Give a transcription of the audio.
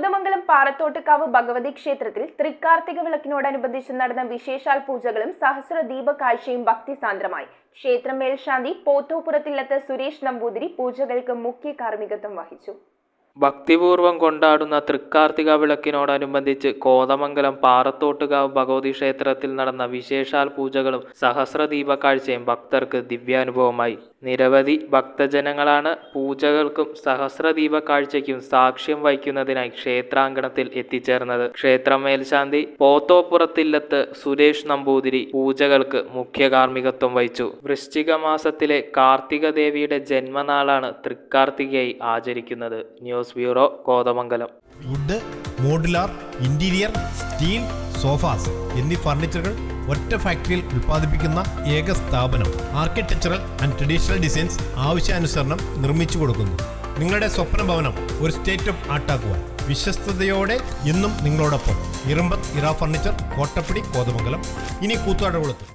കോതമംഗലം പാറത്തോട്ടുകാവ് ഭഗവതി ക്ഷേത്രത്തിൽ തൃക്കാർത്തിക വിളക്കിനോടനുബന്ധിച്ച് നടന്ന വിശേഷാൽ പൂജകളും സഹസ്രദീപ കാഴ്ചയും ഭക്തിസാന്ദ്രമായി. ക്ഷേത്രം മേൽശാന്തി പോത്തോപ്പുറത്തില്ലത്ത് സുരേഷ് നമ്പൂതിരി പൂജകൾക്ക് മുഖ്യ കാർമ്മികത്വം വഹിച്ചു. ഭക്തിപൂർവ്വം കൊണ്ടാടുന്ന തൃക്കാർത്തിക വിളക്കിനോടനുബന്ധിച്ച് കോതമംഗലം പാറത്തോട്ടുകാവ് ഭഗവതി ക്ഷേത്രത്തിൽ നടന്ന വിശേഷാൽ പൂജകളും സഹസ്രദീപ കാഴ്ചയും ഭക്തർക്ക് ദിവ്യാനുഭവമായി. നിരവധി ഭക്തജനങ്ങളാണ് പൂജകൾക്കും സഹസ്രദീപ കാഴ്ചയ്ക്കും സാക്ഷ്യം വഹിക്കുന്നതിനായി ക്ഷേത്രാങ്കണത്തിൽ എത്തിച്ചേർന്നത്. ക്ഷേത്രം മേൽശാന്തി പോത്തോപ്പുറത്തില്ലത്ത് സുരേഷ് നമ്പൂതിരി പൂജകൾക്ക് മുഖ്യ കാർമ്മികത്വം വഹിച്ചു. വൃശ്ചിക മാസത്തിലെ കാർത്തിക ദേവിയുടെ ജന്മനാളാണ് തൃക്കാർത്തികയായി ആചരിക്കുന്നത്. News bureau, Kothamangalam. Wood, modular, interior, steel, sofas എന്നീ ഫർണിച്ചറുകൾ ഒറ്റ ഫാക്ടറിയിൽ ഉൽപ്പാദിപ്പിക്കുന്ന ഏക സ്ഥാപനം. ആർക്കിടെക്ചറൽ ആൻഡ് ട്രഡീഷണൽ ഡിസൈൻസ് ആവശ്യാനുസരണം നിർമ്മിച്ചു കൊടുക്കുന്നു. നിങ്ങളുടെ സ്വപ്ന ഭവനം ഒരു സ്റ്റേറ്റ് ഓഫ് ആർട്ടാക്കുവാൻ വിശ്വസ്തയോടെ എന്നും നിങ്ങളോടൊപ്പം. ഇറമ്പത്ത് ഇറ ഫർണിച്ചർ, കോട്ടപ്പടി, കോതമംഗലം. ഇനി കൂത്താട്ടുകുളത്ത്.